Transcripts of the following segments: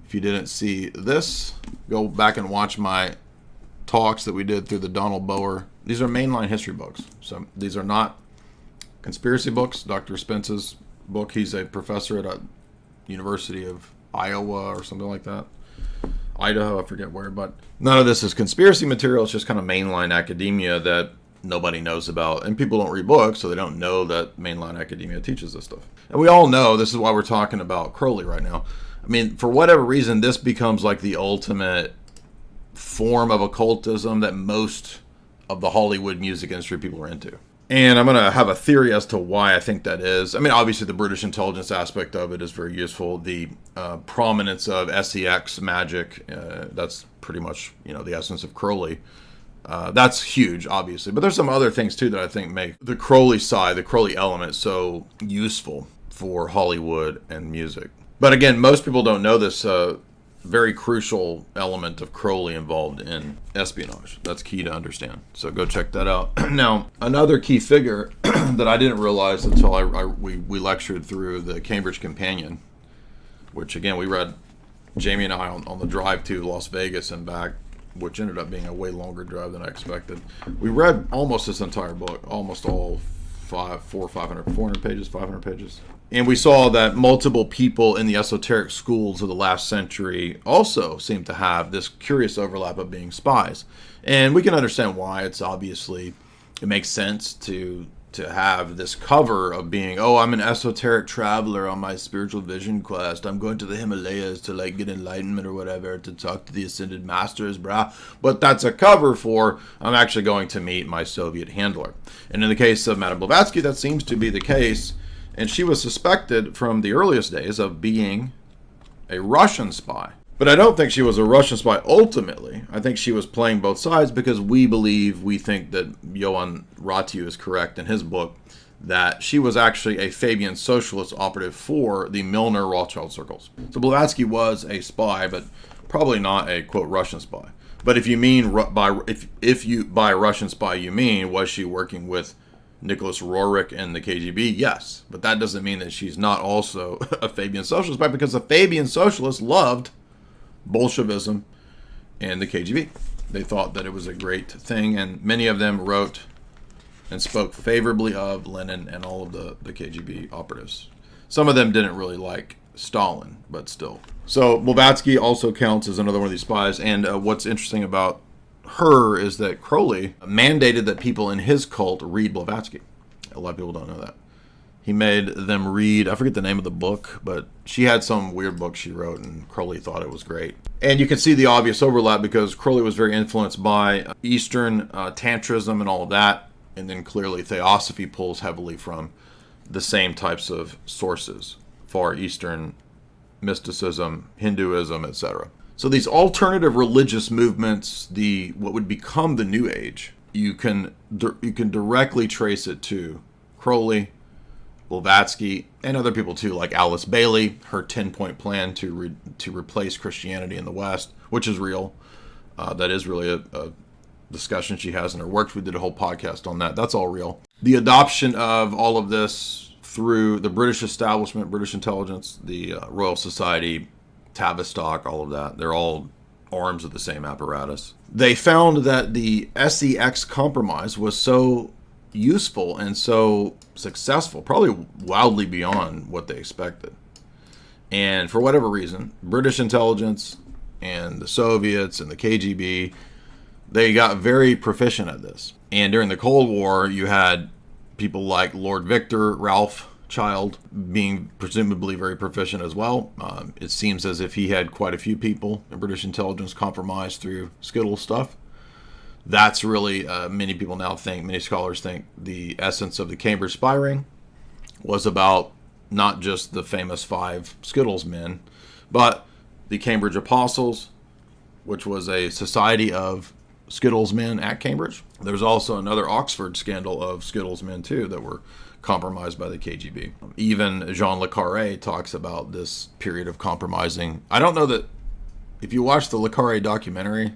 If you didn't see this, go back and watch my talks that we did through the Donald Bower. These are mainline history books. So these are not conspiracy books. Dr. Spence's book, he's a professor at a University of Iowa or something like that. Idaho, I forget where, but none of this is conspiracy material. It's just kind of mainline academia that nobody knows about. And people don't read books, so they don't know that mainline academia teaches this stuff. And we all know, this is why we're talking about Crowley right now. I mean, for whatever reason, this becomes like the ultimate form of occultism that most of the Hollywood music industry people are into. And I'm going to have a theory as to why I think that is. I mean, obviously the British intelligence aspect of it is very useful. The prominence of SEX magic, that's pretty much, the essence of Crowley. That's huge, obviously. But there's some other things, too, that I think make the Crowley side, the Crowley element, so useful for Hollywood and music. But again, most people don't know this very crucial element of Crowley involved in espionage. That's key to understand. So go check that out. Now, another key figure that I didn't realize until we lectured through the Cambridge Companion, which again, we read, Jamie and I, on the drive to Las Vegas and back, which ended up being a way longer drive than I expected. We read almost this entire book, almost all 400 pages, 500 pages. And we saw that multiple people in the esoteric schools of the last century also seem to have this curious overlap of being spies. And we can understand why. It's obviously, it makes sense to have this cover of being, I'm an esoteric traveler on my spiritual vision quest. I'm going to the Himalayas to get enlightenment or whatever, to talk to the ascended masters, brah. But that's a cover for, I'm actually going to meet my Soviet handler. And in the case of Madame Blavatsky, that seems to be the case. And she was suspected from the earliest days of being a Russian spy. But I don't think she was a Russian spy ultimately. I think she was playing both sides because we think that Johann Ratiu is correct in his book that she was actually a Fabian socialist operative for the Milner Rothschild circles. So Blavatsky was a spy, but probably not a, quote, Russian spy. But if you mean if you by Russian spy you mean, was she working with Nicholas Roerich and the KGB? Yes. But that doesn't mean that she's not also a Fabian socialist, because the Fabian socialists loved Bolshevism and the KGB. They thought that it was a great thing, and many of them wrote and spoke favorably of Lenin and all of the KGB operatives. Some of them didn't really like Stalin, but still. So Blavatsky also counts as another one of these spies, and what's interesting about her is that Crowley mandated that people in his cult read Blavatsky. A lot of people don't know that. He made them read, I forget the name of the book, but she had some weird book she wrote, and Crowley thought it was great. And you can see the obvious overlap because Crowley was very influenced by Eastern Tantrism and all of that, and then clearly Theosophy pulls heavily from the same types of sources, Far Eastern mysticism, Hinduism, etc. So these alternative religious movements, what would become the New Age, you can directly trace it to Crowley, Blavatsky, and other people too, like Alice Bailey, her 10-point plan to replace Christianity in the West, which is real. That is really a discussion she has in her works. We did a whole podcast on that. That's all real. The adoption of all of this through the British establishment, British intelligence, the Royal Society, Tavistock, all of that. They're all arms of the same apparatus. They found that the SEX compromise was so useful and so successful, probably wildly beyond what they expected. And for whatever reason, British intelligence and the Soviets and the KGB, they got very proficient at this. And during the Cold War, you had people like Lord Victor, Ralph Child, being presumably very proficient as well. It seems as if he had quite a few people in British intelligence compromised through Skittle stuff. That's really, many people now think, many scholars think, the essence of the Cambridge spy ring was about not just the famous 5 Skittles men, but the Cambridge Apostles, which was a society of Skittles men at Cambridge. There's also another Oxford scandal of Skittles men too that were compromised by the KGB. Even Jean Le Carré talks about this period of compromising. I don't know that if you watch the Le Carré documentary,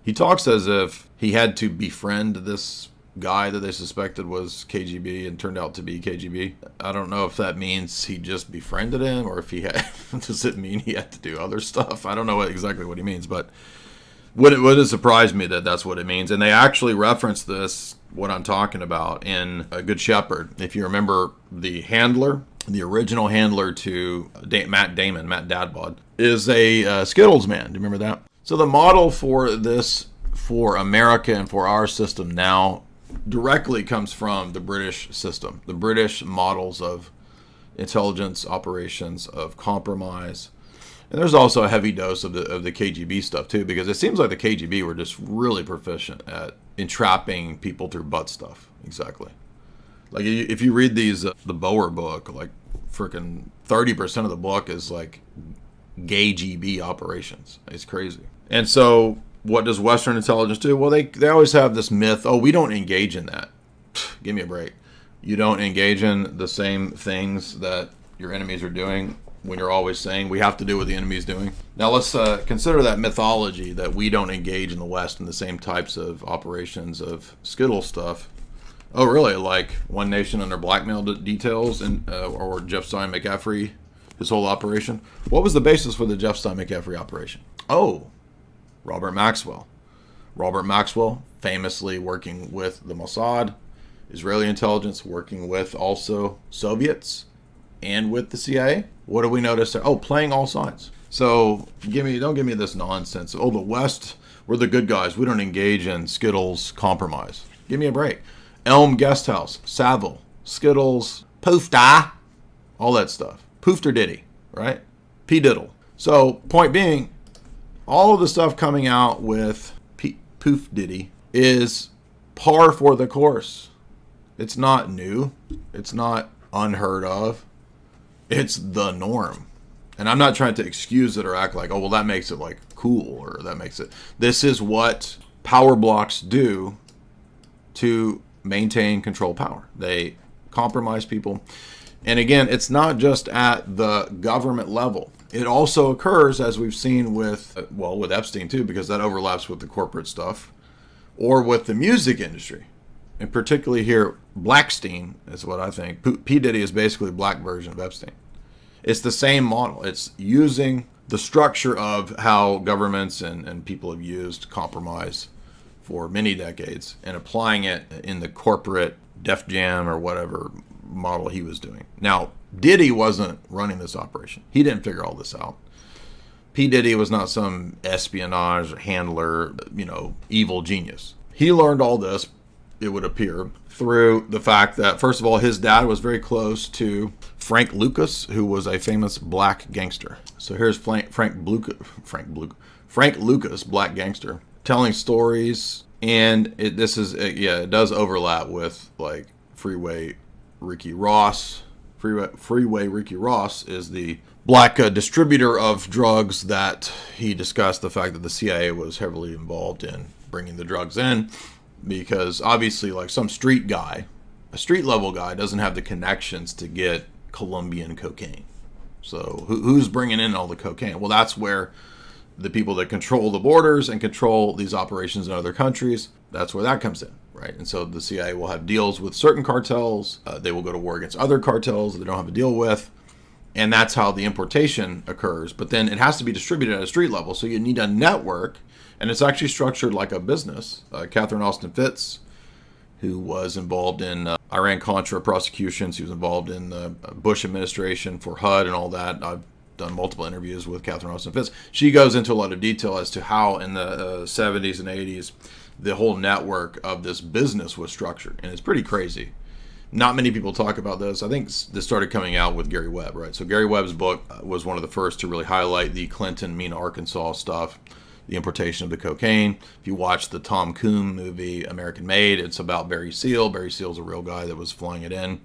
he talks as if he had to befriend this guy that they suspected was KGB and turned out to be KGB. I don't know if that means he just befriended him, or if he had, does it mean he had to do other stuff? I don't know exactly what he means, but would it surprise me that that's what it means. And they actually reference this, what I'm talking about, in A Good Shepherd. If you remember, the handler, the original handler to Matt Dadbod, is a Skittles man. Do you remember that? So the model for this, for America and for our system now, directly comes from the British system, the British models of intelligence operations, of compromise. And there's also a heavy dose of the KGB stuff too, because it seems like the KGB were just really proficient at entrapping people through butt stuff. Exactly. Like if you read these, the Boer book, like freaking 30% of the book is like gay GB operations. It's crazy. And so what does Western intelligence do? Well, they always have this myth, oh, we don't engage in that. Give me a break. You don't engage in the same things that your enemies are doing when you're always saying we have to do what the enemy's doing. Now let's consider that mythology that we don't engage in the West in the same types of operations of Skittle stuff. Oh, really? Like One Nation Under Blackmail details, and or Jeff Stein McCaffrey, his whole operation? What was the basis for the Jeff Stein McCaffrey operation? Oh, Robert Maxwell. Robert Maxwell, famously working with the Mossad, Israeli intelligence, working with also Soviets and with the CIA. What do we notice there? Oh, playing all sides. So don't give me this nonsense. Oh, the West, we're the good guys. We don't engage in Skittles compromise. Give me a break. Elm Guest House, Savile, Skittles, Poofda, all that stuff. Poofter Diddy, right? P. Diddle. So point being, all of the stuff coming out with Poof Diddy is par for the course. It's not new. It's not unheard of. It's the norm. And I'm not trying to excuse it or act like, oh, well, that makes it like cool, or that makes it. This is what power blocks do to maintain control power. They compromise people. And again, it's not just at the government level. It also occurs, as we've seen with Epstein too, because that overlaps with the corporate stuff, or with the music industry. And particularly here, Blackstein is what I think. P. Diddy is basically a black version of Epstein. It's the same model. It's using the structure of how governments and people have used compromise for many decades and applying it in the corporate Def Jam or whatever model he was doing. Now, Diddy wasn't running this operation. He didn't figure all this out. P. Diddy was not some espionage handler, evil genius. He learned all this, it would appear, through the fact that, first of all, his dad was very close to Frank Lucas, who was a famous black gangster. So here's Frank Lucas, black gangster, telling stories, and it does overlap with like Freeway Ricky Ross. Freeway Ricky Ross is the black distributor of drugs that he discussed the fact that the CIA was heavily involved in bringing the drugs in, because obviously like some street guy, a street level guy, doesn't have the connections to get Colombian cocaine. So who's bringing in all the cocaine? Well, that's where the people that control the borders and control these operations in other countries, that's where that comes in, right? And so the CIA will have deals with certain cartels. They will go to war against other cartels that they don't have a deal with. And that's how the importation occurs. But then it has to be distributed at a street level. So you need a network, and it's actually structured like a business. Catherine Austin Fitts, who was involved in Iran-Contra prosecutions. He was involved in the Bush administration for HUD and all that. I've done multiple interviews with Catherine Austin Fitts. She goes into a lot of detail as to how in the 70s and 80s, the whole network of this business was structured. And it's pretty crazy. Not many people talk about this. I think this started coming out with Gary Webb, right? So Gary Webb's book was one of the first to really highlight the Clinton, Mena, Arkansas stuff, the importation of the cocaine. If you watch the Tom Coombs movie, American Made, it's about Barry Seal. Barry Seal's a real guy that was flying it in.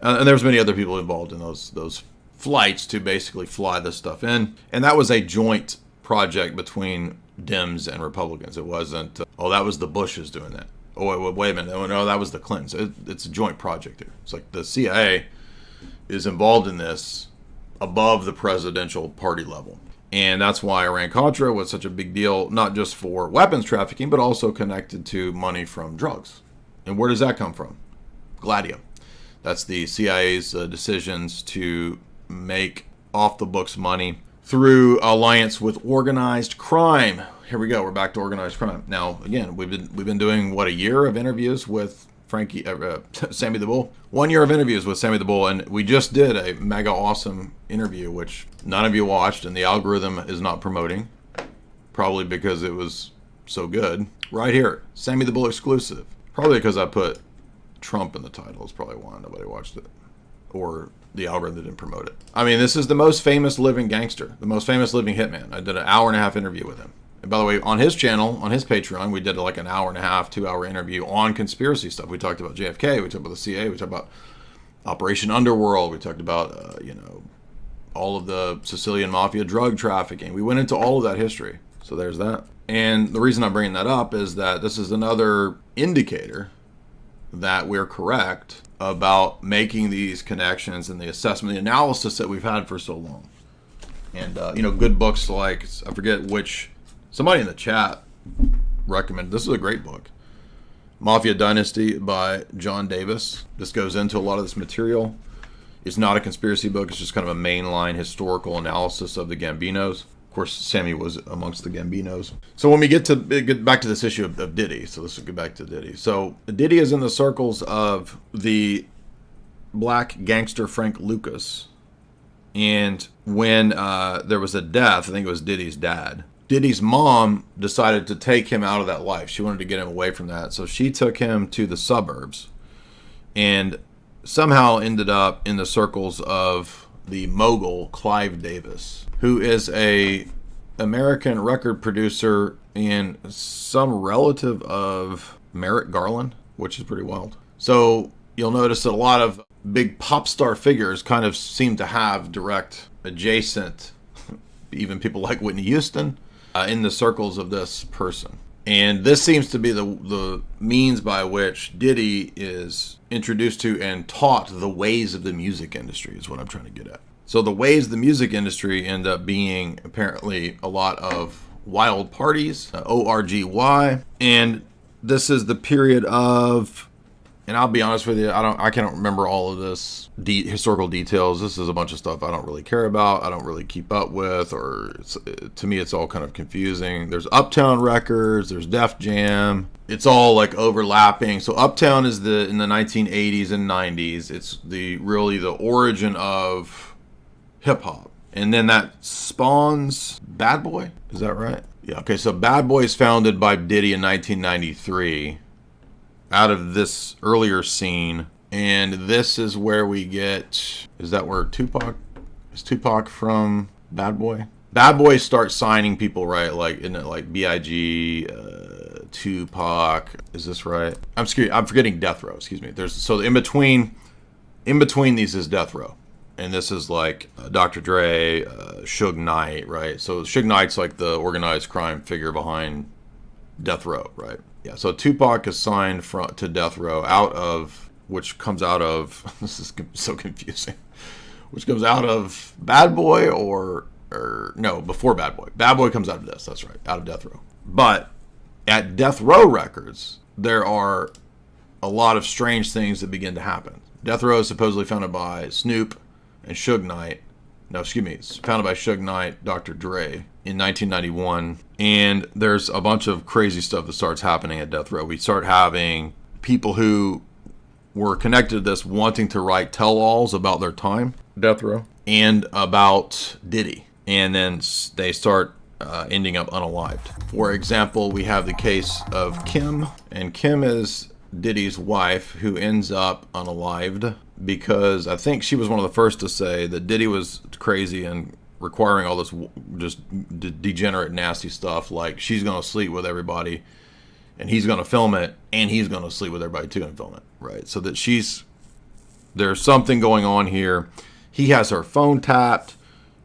And there's many other people involved in those flights to basically fly this stuff in. And that was a joint project between Dems and Republicans. It wasn't, that was the Bushes doing that. Oh, wait a minute. Oh, no, that was the Clintons. It's a joint project here. It's like the CIA is involved in this above the presidential party level. And that's why Iran-Contra was such a big deal, not just for weapons trafficking, but also connected to money from drugs. And where does that come from? Gladio. That's the CIA's decisions to make off-the-books money through alliance with organized crime. Here we go. We're back to organized crime. Now, again, we've been doing, what, a year of interviews with Sammy the Bull? 1 year of interviews with Sammy the Bull, and we just did a mega awesome interview, which none of you watched, and the algorithm is not promoting, probably because it was so good. Right here, Sammy the Bull exclusive. Probably because I put Trump in the title is probably why nobody watched it, or the algorithm didn't promote it. I mean, this is the most famous living gangster, the most famous living hitman. I did an hour-and-a-half interview with him. And by the way, on his channel, on his Patreon, we did like an hour-and-a-half, 2-hour interview on conspiracy stuff. We talked about JFK, we talked about the CIA, we talked about Operation Underworld, we talked about, all of the Sicilian Mafia drug trafficking. We went into all of that history. So there's that. And the reason I'm bringing that up is that this is another indicator that we're correct about making these connections and the assessment, the analysis that we've had for so long. And, good books like, I forget which, somebody in the chat recommended, this is a great book, Mafia Dynasty by John Davis. This goes into a lot of this material. It's not a conspiracy book. It's just kind of a mainline historical analysis of the Gambinos. Of course, Sammy was amongst the Gambinos. So when we get back to this issue of Diddy, so let's get back to Diddy. So Diddy is in the circles of the black gangster Frank Lucas. And when there was a death, I think it was Diddy's dad, Diddy's mom decided to take him out of that life. She wanted to get him away from that. So she took him to the suburbs and somehow ended up in the circles of the mogul Clive Davis, who is a American record producer and some relative of Merrick Garland, which is pretty wild. So you'll notice that a lot of big pop star figures kind of seem to have direct adjacent, even people like Whitney Houston, in the circles of this person. And this seems to be the means by which Diddy is introduced to and taught the ways of the music industry is what I'm trying to get at. So the ways of the music industry end up being apparently a lot of wild parties, ORGY. And this is the period of, and I'll be honest with you, I can't remember all of this historical details. This is a bunch of stuff I don't really care about. I don't really keep up with, or to me, it's all kind of confusing. There's Uptown Records, there's Def Jam. It's all like overlapping. So Uptown is in the 1980s and 90s. It's really the origin of hip hop. And then that spawns Bad Boy. Is that right? Yeah. Okay. So Bad Boy is founded by Diddy in 1993. Out of this earlier scene, and this is where we get, is that where Tupac, is Tupac from Bad Boy? Bad Boy starts signing people, right? Like, isn't it like B.I.G., Tupac, is this right? I'm forgetting Death Row, excuse me. So in between these is Death Row. And this is like Dr. Dre, Suge Knight, right? So Suge Knight's like the organized crime figure behind Death Row, right? Yeah, so Tupac is signed to Death Row which comes out of, this is so confusing, which comes out of Bad Boy or no, before Bad Boy. Bad Boy comes out of this, that's right, out of Death Row. But at Death Row Records, there are a lot of strange things that begin to happen. Death Row is supposedly founded by Snoop and Suge Knight. No, excuse me, it's founded by Suge Knight, Dr. Dre, in 1991. And there's a bunch of crazy stuff that starts happening at Death Row. We start having people who were connected to this wanting to write tell-alls about their time, Death Row, and about Diddy. And then they start ending up unalived. For example, we have the case of Kim, and Kim is Diddy's wife, who ends up unalived because I think she was one of the first to say that Diddy was crazy and requiring all this just degenerate, nasty stuff, like she's going to sleep with everybody and he's going to film it and he's going to sleep with everybody too and film it, right? So that there's something going on here. He has her phone tapped,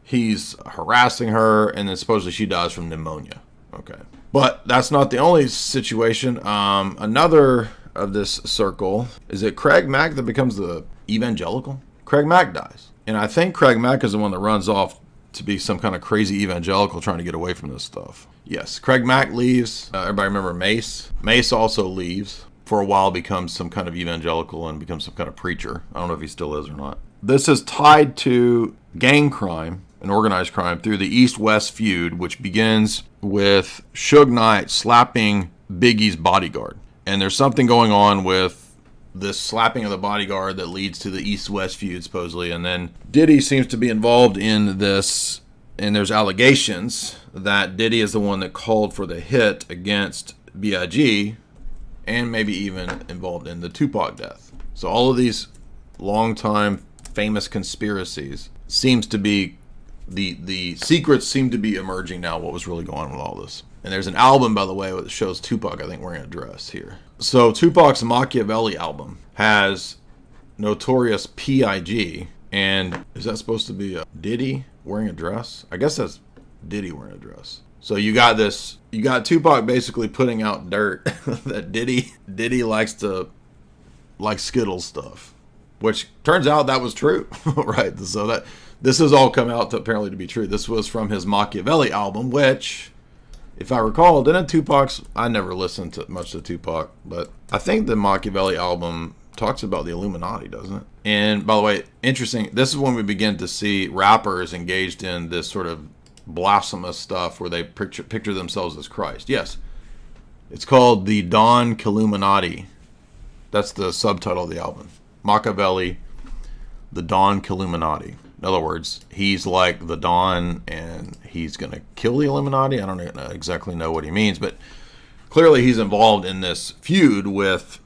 he's harassing her, and then supposedly she dies from pneumonia. Okay. But that's not the only situation. Another of this circle, is it Craig Mack that becomes the evangelical? Craig Mack dies. And I think Craig Mack is the one that runs off to be some kind of crazy evangelical trying to get away from this stuff. Yes, Craig Mack leaves. Everybody remember Mace? Mace also leaves for a while becomes some kind of evangelical and becomes some kind of preacher. I don't know if he still is or not. This is tied to gang crime and organized crime through the East-West feud, which begins with Suge Knight slapping Biggie's bodyguard. And there's something going on with this slapping of the bodyguard that leads to the East-West feud, supposedly. And then Diddy seems to be involved in this, and there's allegations that Diddy is the one that called for the hit against B.I.G., and maybe even involved in the Tupac death. So all of these long-time famous conspiracies seems to be, the secrets seem to be emerging now, what was really going on with all this. And there's an album, by the way, that shows Tupac, I think, wearing a dress here. So Tupac's Machiavelli album has Notorious P.I.G., and is that supposed to be a Diddy wearing a dress? I guess that's Diddy wearing a dress. So you got Tupac basically putting out dirt that Diddy likes Skittles stuff, which turns out that was true, right? So that this has all come out apparently to be true. This was from his Machiavelli album, which, if I recall, I never listened to much to Tupac, but I think the Machiavelli album talks about the Illuminati, doesn't it? And by the way, interesting, this is when we begin to see rappers engaged in this sort of blasphemous stuff where they picture themselves as Christ. Yes, it's called the Don Killuminati. That's the subtitle of the album. Machiavelli, the Don Killuminati. In other words, he's like the Don and he's going to kill the Illuminati. I don't exactly know what he means, but clearly he's involved in this feud with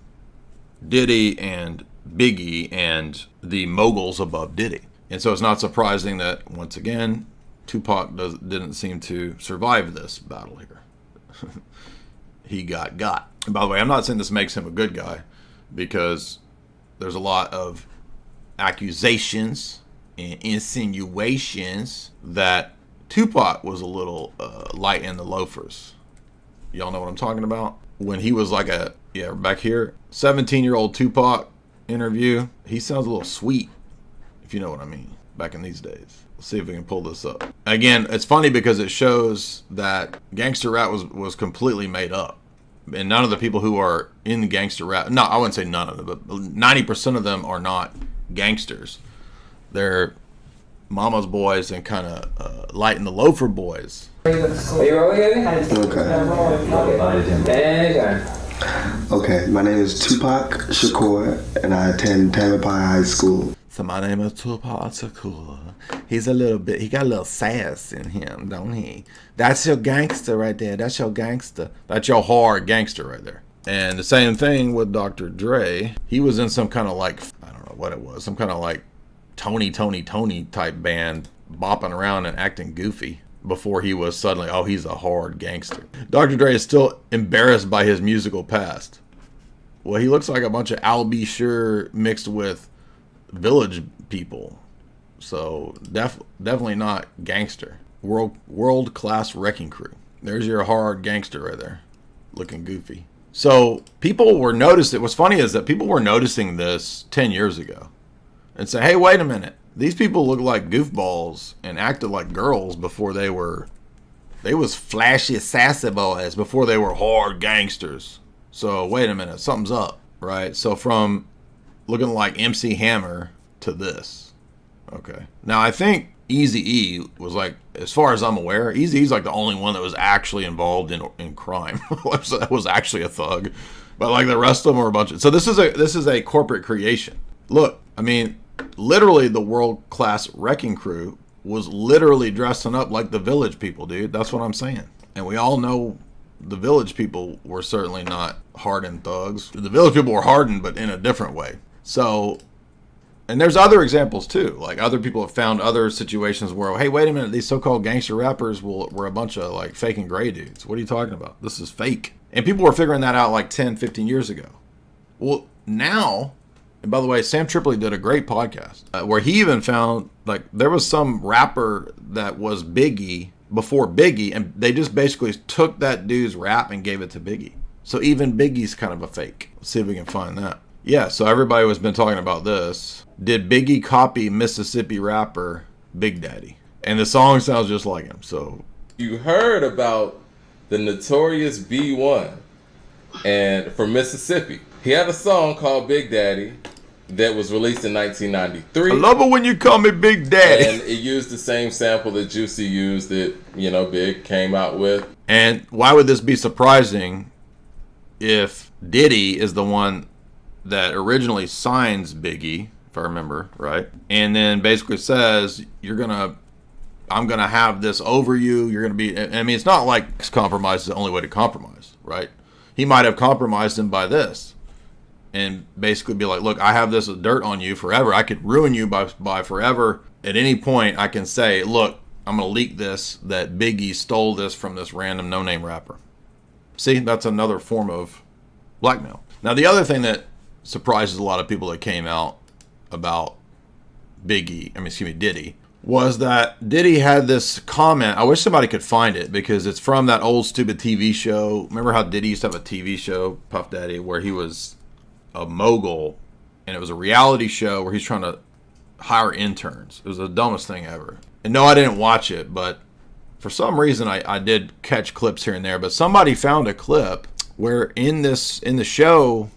Diddy and Biggie and the moguls above Diddy. And so it's not surprising that, once again, Tupac didn't seem to survive this battle here. He got. And by the way, I'm not saying this makes him a good guy, because there's a lot of accusations and insinuations that Tupac was a little light in the loafers. Y'all know what I'm talking about? When he was like back here, 17-year-old Tupac interview, he sounds a little sweet, if you know what I mean, back in these days. Let's see if we can pull this up. Again, it's funny because it shows that gangster rap was completely made up. And none of the people who are in gangster rap, no, I wouldn't say none of them, but 90% of them are not gangsters. They're mama's boys and kind of light in the loafer boys. Are you rolling it? Okay, my name is Tupac Shakur, and I attend Tamalpais High School. So my name is Tupac Shakur. He got a little sass in him, don't he? That's your gangster right there. That's your gangster. That's your hard gangster right there. And the same thing with Dr. Dre. He was in some kind of like, I don't know what it was, some kind of like Tony type band, bopping around and acting goofy before he was suddenly, he's a hard gangster. Dr. Dre is still embarrassed by his musical past. Well, he looks like a bunch of Al B. Sure mixed with village people. So definitely not gangster. World class wrecking crew. There's your hard gangster right there, looking goofy. So people were noticing. What's funny is that people were noticing this 10 years ago and say, hey, wait a minute. These people look like goofballs and acted like girls before they was flashy, sassy boys before they were hard gangsters. So wait a minute, something's up, right? So from looking like MC Hammer to this. Okay. Now I think Eazy-E was like, as far as I'm aware, Eazy-E's like the only one that was actually involved in crime. That was actually a thug. But like the rest of them were a bunch of, so this is a corporate creation. Look, I mean, literally the world-class wrecking crew was literally dressing up like the village people, dude. That's what I'm saying. And we all know the village people were certainly not hardened thugs. The village people were hardened, but in a different way. So, and there's other examples too. Like other people have found other situations where, hey, wait a minute, these so-called gangster rappers were a bunch of like fake and gray dudes. What are you talking about? This is fake. And people were figuring that out like 10, 15 years ago. Well, now, and by the way, Sam Tripoli did a great podcast where he even found like there was some rapper that was Biggie before Biggie, and they just basically took that dude's rap and gave it to Biggie. So even Biggie's kind of a fake. Let's see if we can find that. Yeah, so everybody has been talking about this. Did Biggie copy Mississippi rapper Big Daddy? And the song sounds just like him. So you heard about the notorious B1 and from Mississippi. He had a song called Big Daddy that was released in 1993. I love it when you call me Big Daddy. And it used the same sample that Juicy used that, Big came out with. And why would this be surprising if Diddy is the one that originally signs Biggie, if I remember right, and then basically says, I'm gonna have this over you. You're gonna be. I mean, it's not like compromise is the only way to compromise, right? He might have compromised him by this, and basically be like, look, I have this dirt on you forever. I could ruin you by forever. At any point, I can say, look, I'm gonna leak this that Biggie stole this from this random no-name rapper. See, that's another form of blackmail. Now, the other thing that surprises a lot of people that came out about Diddy, was that Diddy had this comment. I wish somebody could find it because it's from that old stupid TV show. Remember how Diddy used to have a TV show, Puff Daddy, where he was a mogul, and it was a reality show where he's trying to hire interns. It was the dumbest thing ever. And no, I didn't watch it, but for some reason I did catch clips here and there. But somebody found a clip where in the show,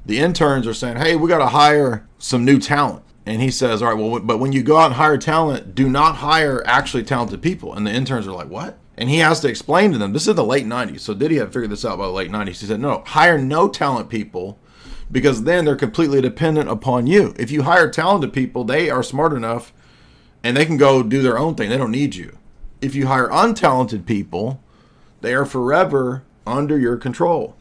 the interns are saying, hey, we got to hire some new talent. And he says, all right, well, but when you go out and hire talent, do not hire actually talented people. And the interns are like, what? And he has to explain to them, this is the late 90s. So Diddy had figured this out by the late 90s. He said, no, hire no talent people because then they're completely dependent upon you. If you hire talented people, they are smart enough and they can go do their own thing. They don't need you. If you hire untalented people, they are forever under your control.